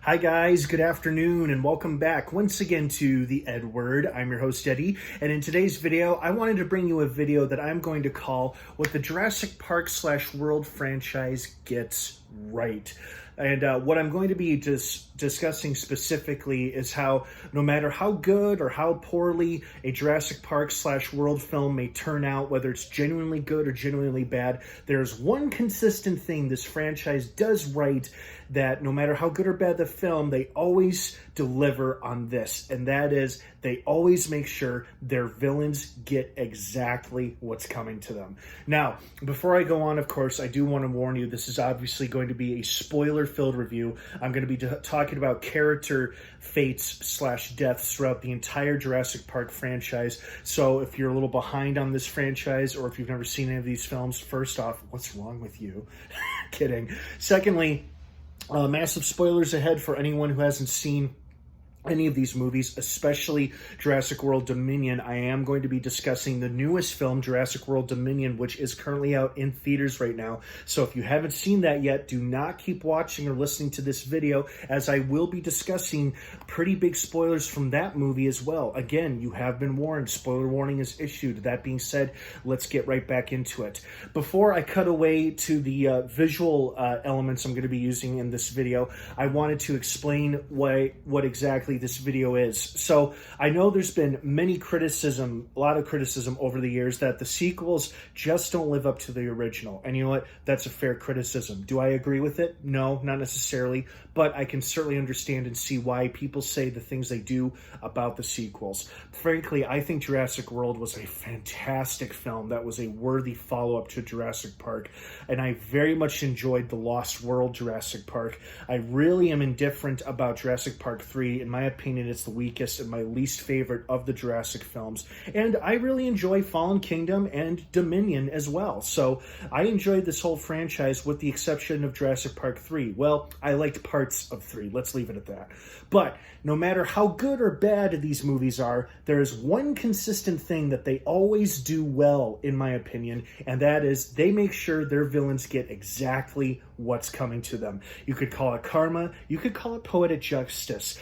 Hi guys, good afternoon and welcome back once again to The Ed Word. I'm your host Eddie, and in today's video I wanted to bring you a video that I'm going to call What the Jurassic Park / World franchise gets right. And what I'm going to be discussing specifically is how no matter how good or how poorly a Jurassic Park / World film may turn out, whether it's genuinely good or genuinely bad, there's one consistent thing this franchise does right, that no matter how good or bad the film, they always deliver on this, and that is they always make sure their villains get exactly what's coming to them. Now, before I go on, of course, I do want to warn you, this is obviously going to be a spoiler-filled review. I'm going to be talking about character fates / deaths throughout the entire Jurassic Park franchise, so if you're a little behind on this franchise, or if you've never seen any of these films, first off, what's wrong with you? Kidding. Secondly, massive spoilers ahead for anyone who hasn't seen any of these movies, especially Jurassic World Dominion. I am going to be discussing the newest film, Jurassic World Dominion, which is currently out in theaters right now. So if you haven't seen that yet, do not keep watching or listening to this video, as I will be discussing pretty big spoilers from that movie as well. Again, you have been warned. Spoiler warning is issued. That being said, let's get right back into it. Before I cut away to the visual elements I'm going to be using in this video, I wanted to explain what exactly this video is. So I know there's been a lot of criticism over the years that the sequels just don't live up to the original. And you know what? That's a fair criticism. Do I agree with it? No, not necessarily, but I can certainly understand and see why people say the things they do about the sequels. Frankly, I think Jurassic World was a fantastic film that was a worthy follow-up to Jurassic Park, and I very much enjoyed the Lost World Jurassic Park. I really am indifferent about Jurassic Park 3. In my opinion, it's the weakest and my least favorite of the Jurassic films, and I really enjoy Fallen Kingdom and Dominion as well. So I enjoyed this whole franchise with the exception of Jurassic Park 3. Well, I liked parts of 3, let's leave it at that. But no matter how good or bad these movies are, there is one consistent thing that they always do well, in my opinion, and that is they make sure their villains get exactly what's coming to them. You could call it karma, you could call it poetic justice,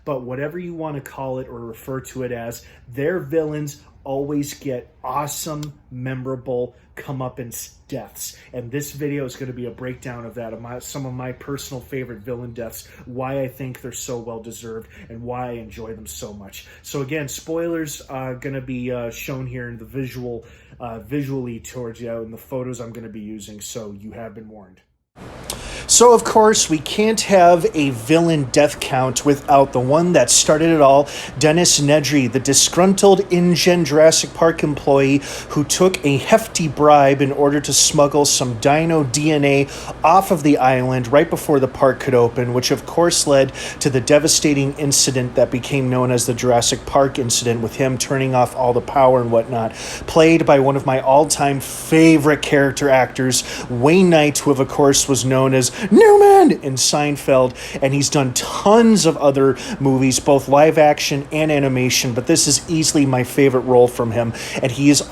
but whatever you want to call it or refer to it as, their villains always get awesome, memorable comeuppance deaths. And this video is going to be a breakdown of that, of some of my personal favorite villain deaths, why I think they're so well deserved, and why I enjoy them so much. So again, spoilers are going to be shown here in the visually towards you in the photos I'm going to be using, so you have been warned. So, of course, we can't have a villain death count without the one that started it all, Dennis Nedry, the disgruntled InGen Jurassic Park employee who took a hefty bribe in order to smuggle some dino DNA off of the island right before the park could open, which of course led to the devastating incident that became known as the Jurassic Park incident, with him turning off all the power and whatnot, played by one of my all-time favorite character actors, Wayne Knight, who of course was known as Newman in Seinfeld, and he's done tons of other movies, both live action and animation, but this is easily my favorite role from him, and he is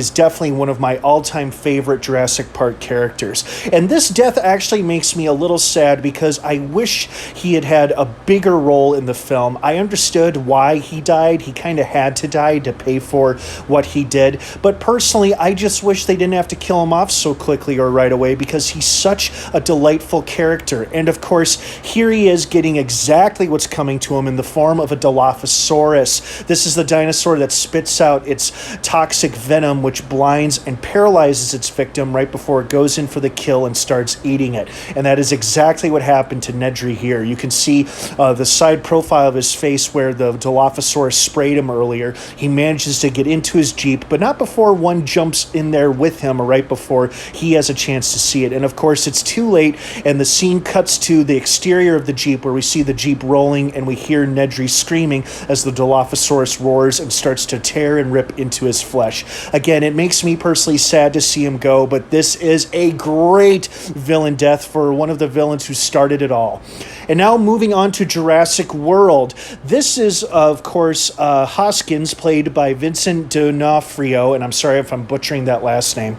definitely one of my all-time favorite Jurassic Park characters. And this death actually makes me a little sad because I wish he had a bigger role in the film. I understood why he died. He kind of had to die to pay for what he did, but personally, I just wish they didn't have to kill him off so quickly or right away, because he's such a delightful character. And of course, here he is getting exactly what's coming to him in the form of a Dilophosaurus. This is the dinosaur that spits out its toxic venom, which blinds and paralyzes its victim right before it goes in for the kill and starts eating it. And that is exactly what happened to Nedry here. You can see the side profile of his face where the Dilophosaurus sprayed him earlier. He manages to get into his Jeep, but not before one jumps in there with him or right before he has a chance to see it. And of course, it's too late, and the scene cuts to the exterior of the Jeep, where we see the Jeep rolling and we hear Nedry screaming as the Dilophosaurus roars and starts to tear and rip into his flesh. Again, it makes me personally sad to see him go, but this is a great villain death for one of the villains who started it all. And now moving on to Jurassic World. This is, of course, Hoskins, played by Vincent D'Onofrio, and I'm sorry if I'm butchering that last name.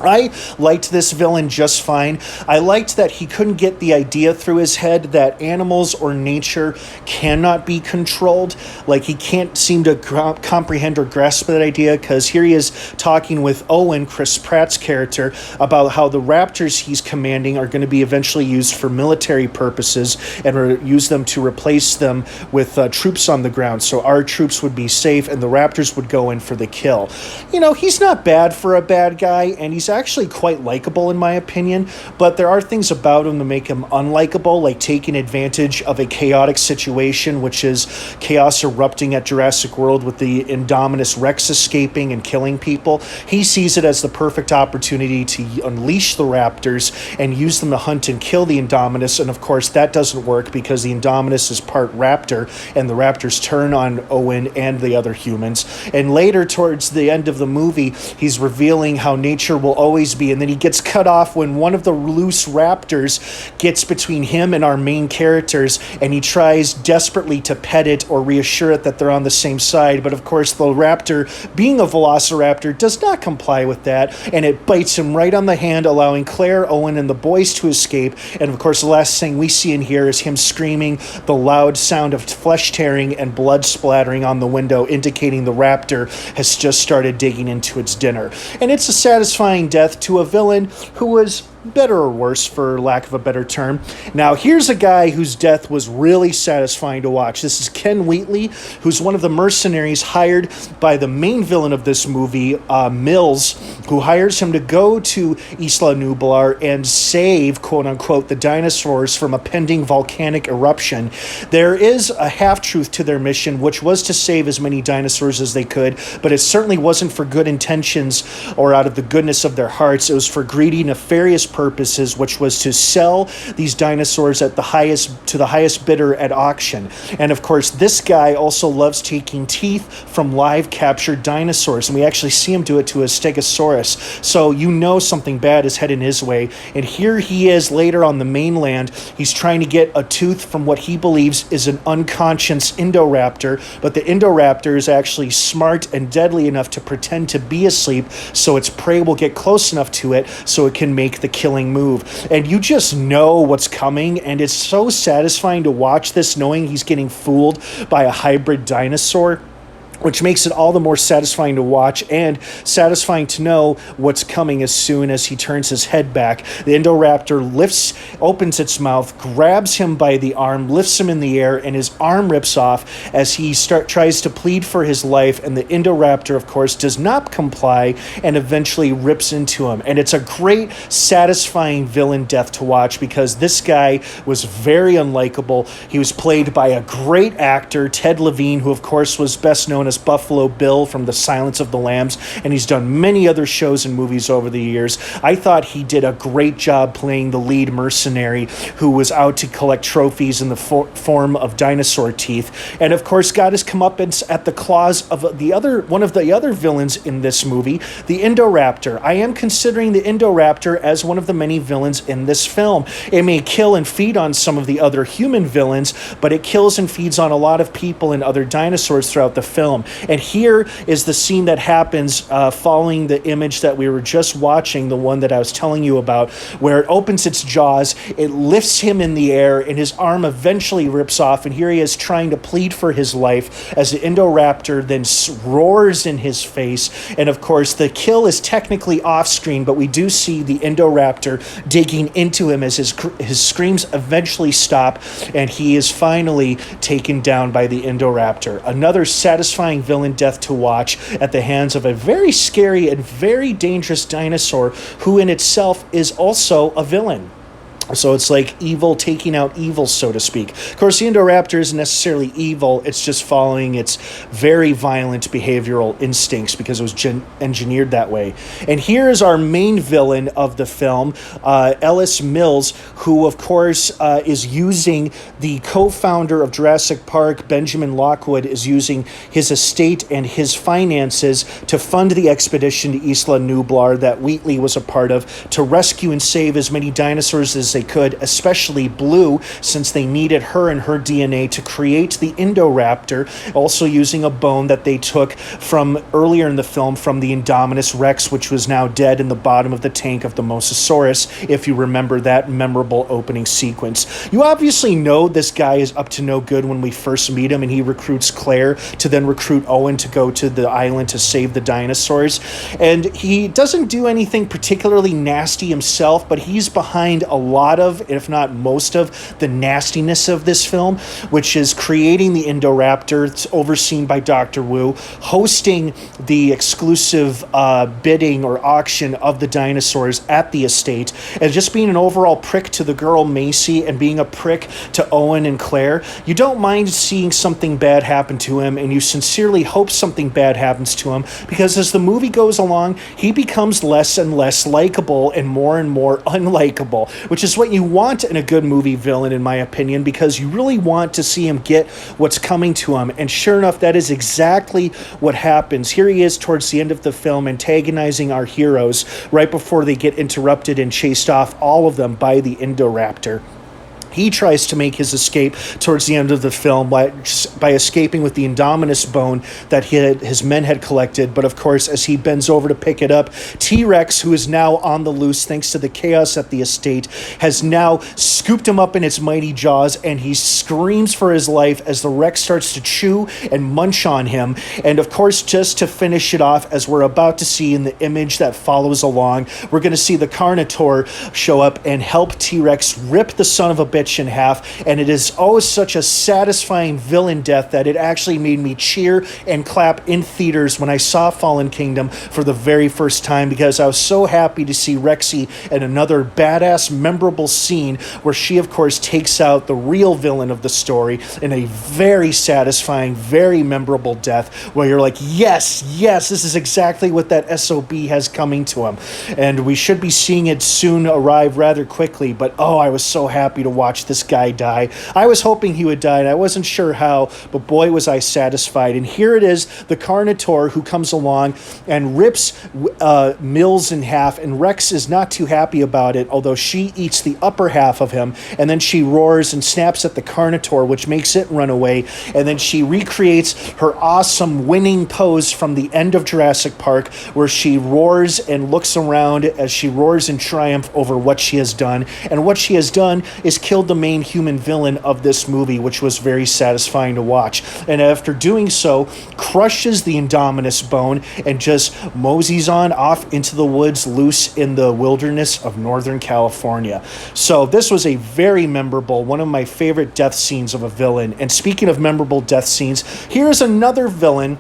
I liked this villain just fine. I liked that he couldn't get the idea through his head that animals or nature cannot be controlled. Like, he can't seem to comprehend or grasp that idea, because here he is talking with Owen, Chris Pratt's character, about how the raptors he's commanding are going to be eventually used for military purposes and use them to replace them with troops on the ground. So our troops would be safe and the raptors would go in for the kill. You know, he's not bad for a bad guy, and he's actually quite likable in my opinion, but there are things about him that make him unlikable, like taking advantage of a chaotic situation, which is chaos erupting at Jurassic World with the Indominus Rex escaping and killing people. He sees it as the perfect opportunity to unleash the raptors and use them to hunt and kill the Indominus, and of course that doesn't work because the Indominus is part raptor, and the raptors turn on Owen and the other humans. And later, towards the end of the movie, he's revealing how nature will always be, and then he gets cut off when one of the loose raptors gets between him and our main characters, and he tries desperately to pet it or reassure it that they're on the same side, but of course the raptor, being a velociraptor, does not comply with that, and it bites him right on the hand, allowing Claire, Owen, and the boys to escape. And of course the last thing we see and hear is him screaming, the loud sound of flesh tearing and blood splattering on the window, indicating the raptor has just started digging into its dinner. And it's a satisfying death to a villain who was better or worse, for lack of a better term. Now, here's a guy whose death was really satisfying to watch. This is Ken Wheatley, who's one of the mercenaries hired by the main villain of this movie, Mills, who hires him to go to Isla Nublar and save, quote-unquote, the dinosaurs from a pending volcanic eruption. There is a half-truth to their mission, which was to save as many dinosaurs as they could, but it certainly wasn't for good intentions or out of the goodness of their hearts. It was for greedy, nefarious purposes, which was to sell these dinosaurs at the highest bidder at auction. And of course, this guy also loves taking teeth from live captured dinosaurs, and we actually see him do it to a stegosaurus. So you know something bad is heading his way. And here he is later on the mainland. He's trying to get a tooth from what he believes is an unconscious Indoraptor, but the Indoraptor is actually smart and deadly enough to pretend to be asleep, so its prey will get close enough to it so it can make the killing move. And you just know what's coming, and it's so satisfying to watch this, knowing he's getting fooled by a hybrid dinosaur, which makes it all the more satisfying to watch and satisfying to know what's coming as soon as he turns his head back. The Indoraptor opens its mouth, grabs him by the arm, lifts him in the air, and his arm rips off as he tries to plead for his life, and the Indoraptor, of course, does not comply and eventually rips into him. And it's a great, satisfying villain death to watch, because this guy was very unlikable. He was played by a great actor, Ted Levine, who, of course, was best known as Buffalo Bill from The Silence of the Lambs, and he's done many other shows and movies over the years. I thought he did a great job playing the lead mercenary who was out to collect trophies in the form of dinosaur teeth, and of course got his comeuppance at the claws of one of the other villains in this movie, the Indoraptor. I am considering the Indoraptor as one of the many villains in this film. It may kill and feed on some of the other human villains, but it kills and feeds on a lot of people and other dinosaurs throughout the film. And here is the scene that happens following the image that we were just watching, the one that I was telling you about, where it opens its jaws, it lifts him in the air, and his arm eventually rips off, and here he is trying to plead for his life as the Indoraptor then roars in his face. And of course, the kill is technically off screen, but we do see the Indoraptor digging into him as his screams eventually stop, and he is finally taken down by the Indoraptor. Another satisfying villain death to watch at the hands of a very scary and very dangerous dinosaur who in itself is also a villain. So it's like evil taking out evil, so to speak. Of course, the Indoraptor isn't necessarily evil. It's just following its very violent behavioral instincts because it was engineered that way. And here is our main villain of the film, Ellis Mills, who, of course, is using the co-founder of Jurassic Park, Benjamin Lockwood, is using his estate and his finances to fund the expedition to Isla Nublar that Wheatley was a part of to rescue and save as many dinosaurs as they could, especially Blue, since they needed her and her DNA to create the Indoraptor, also using a bone that they took from earlier in the film from the Indominus Rex, which was now dead in the bottom of the tank of the Mosasaurus, if you remember that memorable opening sequence. You obviously know this guy is up to no good when we first meet him, and he recruits Claire to then recruit Owen to go to the island to save the dinosaurs. And he doesn't do anything particularly nasty himself, but he's behind a lot of, if not most of, the nastiness of this film, which is creating the Indoraptor. It's overseen by Dr. Wu, hosting the exclusive bidding or auction of the dinosaurs at the estate, and just being an overall prick to the girl Macy and being a prick to Owen and Claire. You don't mind seeing something bad happen to him, and you sincerely hope something bad happens to him, because as the movie goes along, he becomes less and less likable and more unlikable, which is what you want in a good movie villain, in my opinion, because you really want to see him get what's coming to him. And sure enough, that is exactly what happens. Here he is towards the end of the film, antagonizing our heroes right before they get interrupted and chased off, all of them, by the Indoraptor. He tries to make his escape towards the end of the film by escaping with the Indominus bone that his men had collected. But of course, as he bends over to pick it up, T-Rex, who is now on the loose thanks to the chaos at the estate, has now scooped him up in its mighty jaws, and he screams for his life as the Rex starts to chew and munch on him. And of course, just to finish it off, as we're about to see in the image that follows along, we're going to see the Carnotaur show up and help T-Rex rip the son of a bitch in half, and it is always such a satisfying villain death that it actually made me cheer and clap in theaters when I saw Fallen Kingdom for the very first time, because I was so happy to see Rexy in another badass, memorable scene where she, of course, takes out the real villain of the story in a very satisfying, very memorable death, where you're like, yes, this is exactly what that SOB has coming to him. And we should be seeing it soon arrive rather quickly, but oh, I was so happy to watch this guy die. I was hoping he would die, and I wasn't sure how, but boy, was I satisfied. And here it is, the Carnotaur, who comes along and rips Mills in half, and Rex is not too happy about it, although she eats the upper half of him, and then she roars and snaps at the Carnotaur, which makes it run away, and then she recreates her awesome winning pose from the end of Jurassic Park, where she roars and looks around as she roars in triumph over what she has done. And what she has done is killed the main human villain of this movie, which was very satisfying to watch. And after doing so, crushes the Indominus bone and just moseys on off into the woods, loose in the wilderness of Northern California. So this was a very memorable, one of my favorite death scenes of a villain. And speaking of memorable death scenes, here's another villain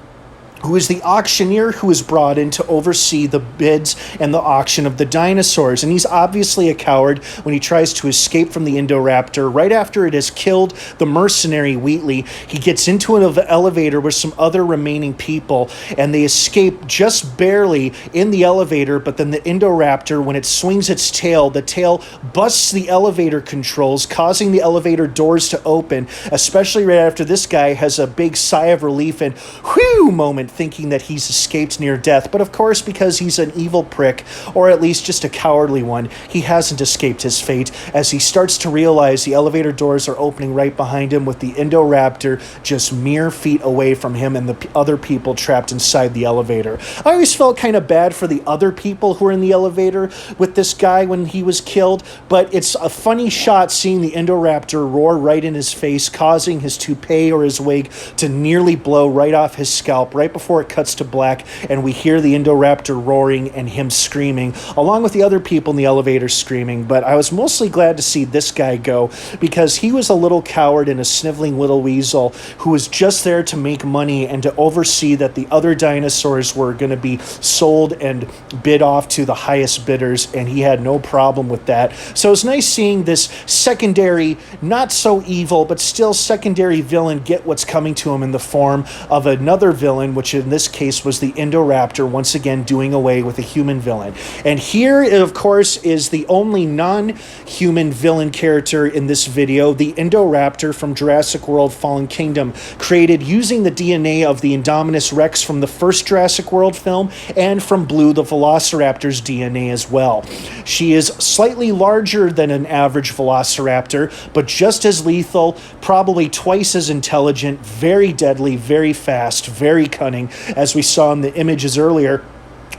who is the auctioneer who is brought in to oversee the bids and the auction of the dinosaurs. And he's obviously a coward when he tries to escape from the Indoraptor. Right after it has killed the mercenary Wheatley, he gets into an elevator with some other remaining people, and they escape just barely in the elevator. But then the Indoraptor, when it swings its tail, the tail busts the elevator controls, causing the elevator doors to open, especially right after this guy has a big sigh of relief and whew moment, thinking that he's escaped near death. But of course, because he's an evil prick, or at least just a cowardly one, he hasn't escaped his fate, as he starts to realize the elevator doors are opening right behind him, with the Indoraptor just mere feet away from him and the other people trapped inside the elevator. I always felt kind of bad for the other people who were in the elevator with this guy when he was killed, but it's a funny shot seeing the Indoraptor roar right in his face, causing his toupee or his wig to nearly blow right off his scalp right before it cuts to black, and we hear the Indoraptor roaring and him screaming, along with the other people in the elevator screaming. But I was mostly glad to see this guy go, because he was a little coward and a sniveling little weasel who was just there to make money and to oversee that the other dinosaurs were going to be sold and bid off to the highest bidders, and he had no problem with that. So it's nice seeing this secondary, not so evil, but still secondary villain get what's coming to him in the form of another villain, which which in this case was the Indoraptor, once again doing away with a human villain. And here, of course, is the only non-human villain character in this video, the Indoraptor from Jurassic World Fallen Kingdom, created using the DNA of the Indominus Rex from the first Jurassic World film and from Blue the Velociraptor's DNA as well. She is slightly larger than an average Velociraptor, but just as lethal, probably twice as intelligent, very deadly, very fast, very cunning, as we saw in the images earlier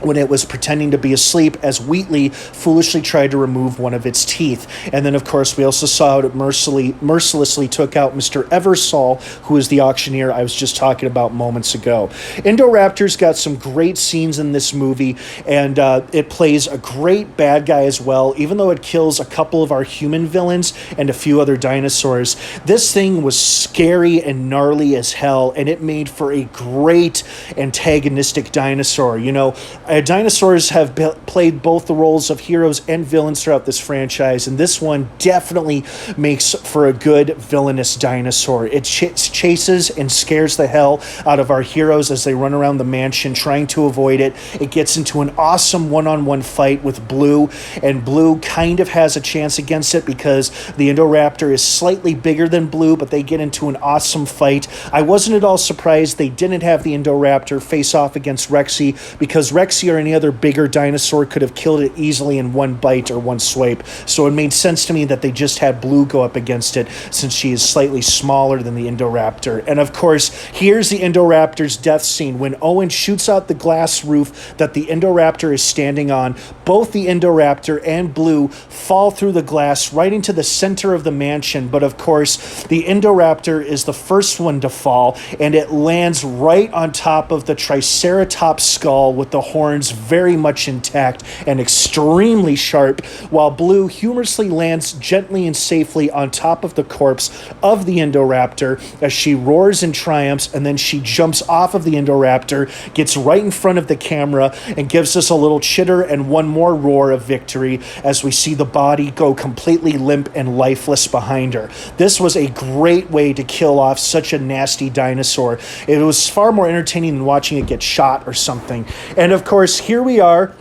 when it was pretending to be asleep as Wheatley foolishly tried to remove one of its teeth. And then, of course, we also saw how it mercilessly took out Mr. Eversole, who is the auctioneer I was just talking about moments ago. Indoraptor's got some great scenes in this movie, and it plays a great bad guy as well, even though it kills a couple of our human villains and a few other dinosaurs. This thing was scary and gnarly as hell, and it made for a great antagonistic dinosaur. You know, dinosaurs have played both the roles of heroes and villains throughout this franchise, and this one definitely makes for a good villainous dinosaur. It chases and scares the hell out of our heroes as they run around the mansion trying to avoid it. It gets into an awesome one-on-one fight with Blue, and Blue kind of has a chance against it because the Indoraptor is slightly bigger than Blue, but they get into an awesome fight. I wasn't at all surprised they didn't have the Indoraptor face off against Rexy, because Rexy or any other bigger dinosaur could have killed it easily in one bite or one swipe. So it made sense to me that they just had Blue go up against it, since she is slightly smaller than the Indoraptor. And of course, here's the Indoraptor's death scene. When Owen shoots out the glass roof that the Indoraptor is standing on, both the Indoraptor and Blue fall through the glass right into the center of the mansion. But of course, the Indoraptor is the first one to fall, and it lands right on top of the Triceratops skull with the horns very much intact and extremely sharp, while Blue humorously lands gently and safely on top of the corpse of the Indoraptor as she roars in triumph, and then she jumps off of the Indoraptor, gets right in front of the camera, and gives us a little chitter and one more roar of victory as we see the body go completely limp and lifeless behind her. This was a great way to kill off such a nasty dinosaur. It was far more entertaining than watching it get shot or something. And of course, here we are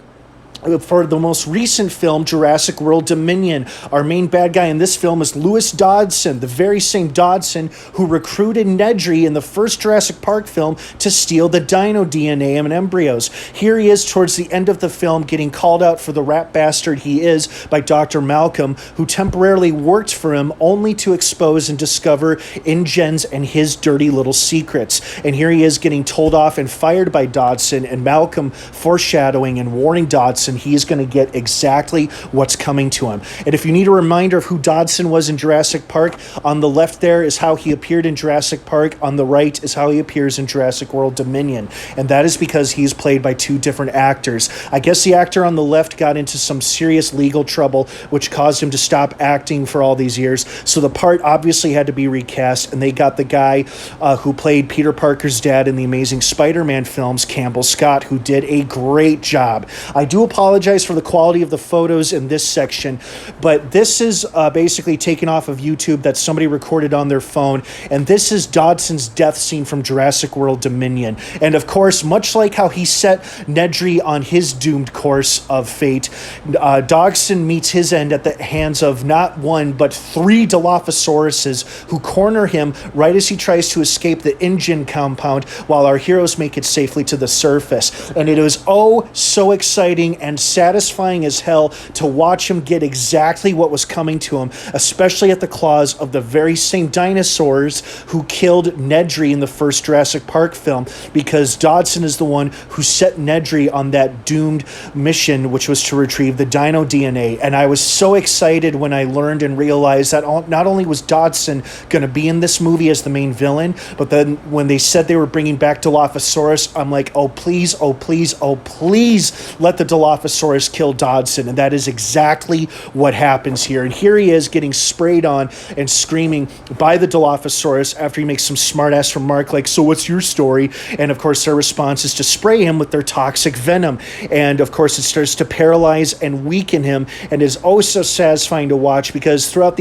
for the most recent film, Jurassic World Dominion. Our main bad guy in this film is Lewis Dodson, the very same Dodson who recruited Nedry in the first Jurassic Park film to steal the dino DNA and embryos. Here he is towards the end of the film getting called out for the rat bastard he is by Dr. Malcolm, who temporarily worked for him only to expose and discover InGen's and his dirty little secrets. And here he is getting told off and fired by Dodson, and Malcolm foreshadowing and warning Dodson he's going to get exactly what's coming to him. And if you need a reminder of who Dodson was in Jurassic Park, on the left there is how he appeared in Jurassic Park. On the right is how he appears in Jurassic World Dominion. And that is because he's played by two different actors. I guess the actor on the left got into some serious legal trouble, which caused him to stop acting for all these years. So the part obviously had to be recast, and they got the guy who played Peter Parker's dad in the Amazing Spider-Man films, Campbell Scott, who did a great job. I do apologize for the quality of the photos in this section, but this is basically taken off of YouTube that somebody recorded on their phone, and this is Dodson's death scene from Jurassic World Dominion. And of course, much like how he set Nedry on his doomed course of fate, Dodson meets his end at the hands of not one, but three Dilophosauruses who corner him right as he tries to escape the InGen compound, while our heroes make it safely to the surface. And it was oh so exciting and satisfying as hell to watch him get exactly what was coming to him, especially at the claws of the very same dinosaurs who killed Nedry in the first Jurassic Park film, because Dodson is the one who set Nedry on that doomed mission, which was to retrieve the dino DNA. And I was so excited when I learned and realized that not only was Dodson going to be in this movie as the main villain, but then when they said they were bringing back Dilophosaurus, I'm like, oh please, oh please, oh please let the Dilophosaurus Dilophosaurus kill Dodson, and that is exactly what happens here. And here he is getting sprayed on and screaming by the Dilophosaurus after he makes some smart-ass remark like, so what's your story? And of course their response is to spray him with their toxic venom. And of course it starts to paralyze and weaken him, and is oh so satisfying to watch, because throughout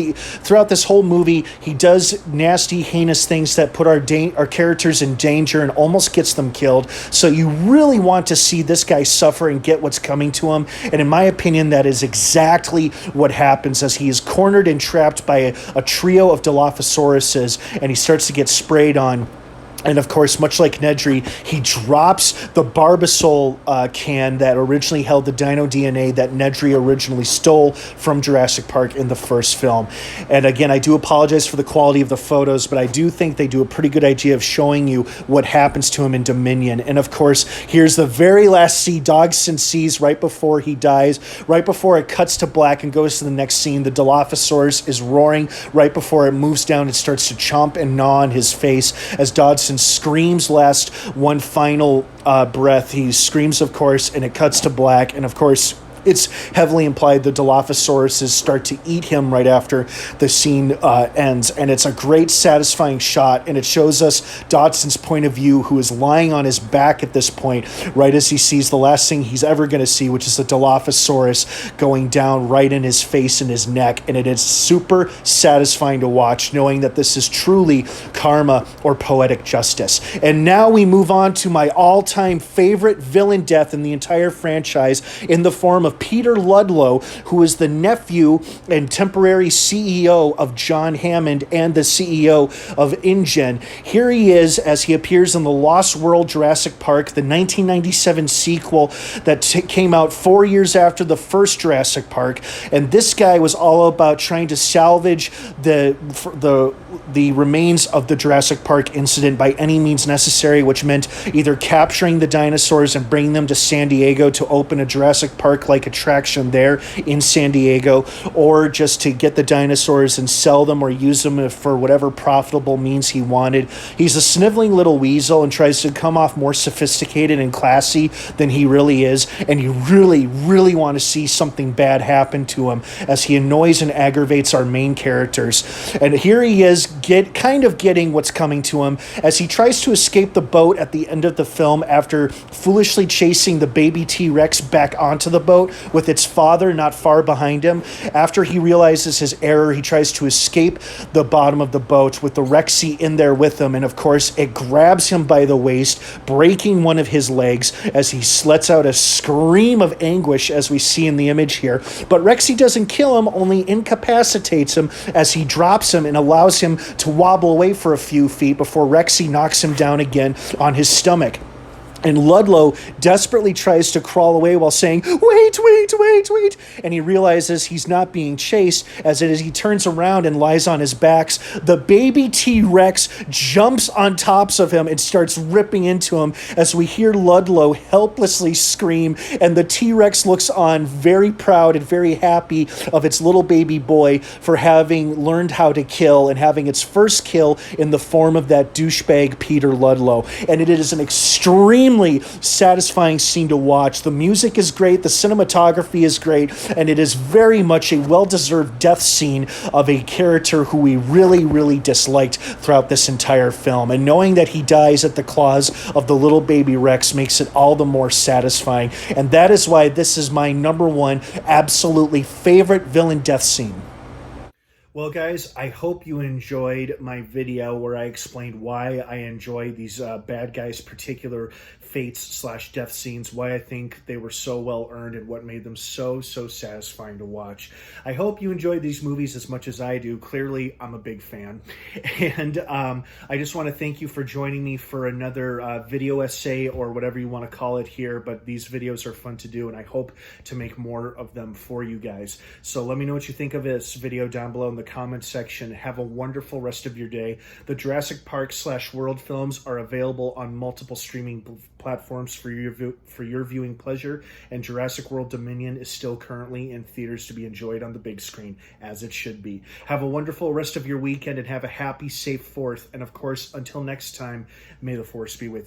this whole movie he does nasty, heinous things that put our characters in danger and almost gets them killed. So you really want to see this guy suffer and get what's coming to him. And in my opinion, that is exactly what happens as he is cornered and trapped by a trio of Dilophosauruses, and he starts to get sprayed on. And of course, much like Nedry, he drops the Barbasol can that originally held the dino DNA that Nedry originally stole from Jurassic Park in the first film. And again, I do apologize for the quality of the photos, but I do think they do a pretty good idea of showing you what happens to him in Dominion. And of course, here's the very last scene Dodson sees right before he dies, right before it cuts to black and goes to the next scene. The Dilophosaurus is roaring right before it moves down and starts to chomp and gnaw on his face as Dodson screams last one final breath. He screams, of course, and it cuts to black. And of course, it's heavily implied the Dilophosauruses start to eat him right after the scene ends. And it's a great, satisfying shot. And it shows us Dodson's point of view, who is lying on his back at this point, right as he sees the last thing he's ever going to see, which is the Dilophosaurus going down right in his face and his neck. And it is super satisfying to watch, knowing that this is truly karma or poetic justice. And now we move on to my all-time favorite villain death in the entire franchise, in the form of Peter Ludlow, who is the nephew and temporary CEO of John Hammond and the CEO of InGen. Here he is as he appears in the Lost World Jurassic Park, the 1997 sequel that came out 4 years after the first Jurassic Park. And this guy was all about trying to salvage the remains of the Jurassic Park incident by any means necessary, which meant either capturing the dinosaurs and bringing them to San Diego to open a Jurassic Park-like attraction there in San Diego, or just to get the dinosaurs and sell them or use them for whatever profitable means he wanted. He's a sniveling little weasel and tries to come off more sophisticated and classy than he really is, and you really, really want to see something bad happen to him as he annoys and aggravates our main characters. And here he is getting what's coming to him as he tries to escape the boat at the end of the film after foolishly chasing the baby T-Rex back onto the boat with its father not far behind him. After he realizes his error, he tries to escape the bottom of the boat with the Rexy in there with him, and of course it grabs him by the waist, breaking one of his legs as he lets out a scream of anguish, as we see in the image here. But Rexy doesn't kill him, only incapacitates him as he drops him and allows him to wobble away for a few feet before Rexy knocks him down again on his stomach. And Ludlow desperately tries to crawl away while saying, wait, wait, wait, wait. And he realizes he's not being chased as he turns around and lies on his back. The baby T-Rex jumps on top of him and starts ripping into him as we hear Ludlow helplessly scream. And the T-Rex looks on very proud and very happy of its little baby boy for having learned how to kill and having its first kill in the form of that douchebag Peter Ludlow. And it is an extremely satisfying scene to watch. The music is great, the cinematography is great, and it is very much a well-deserved death scene of a character who we really, really disliked throughout this entire film. And knowing that he dies at the claws of the little baby Rex makes it all the more satisfying. And that is why this is my number one absolutely favorite villain death scene. Well, guys, I hope you enjoyed my video where I explained why I enjoy these bad guys' particular fates/death scenes, why I think they were so well earned and what made them so satisfying to watch. I hope you enjoyed these movies as much as I do. Clearly, I'm a big fan. And I just want to thank you for joining me for another video essay or whatever you want to call it here. But these videos are fun to do, and I hope to make more of them for you guys. So let me know what you think of this video down below in the comments section. Have a wonderful rest of your day. The Jurassic Park/World films are available on multiple streaming platforms for your viewing pleasure, and Jurassic World Dominion is still currently in theaters to be enjoyed on the big screen, as it should be. Have a wonderful rest of your weekend and have a happy, safe 4th. And of course, until next time, may the Force be with you.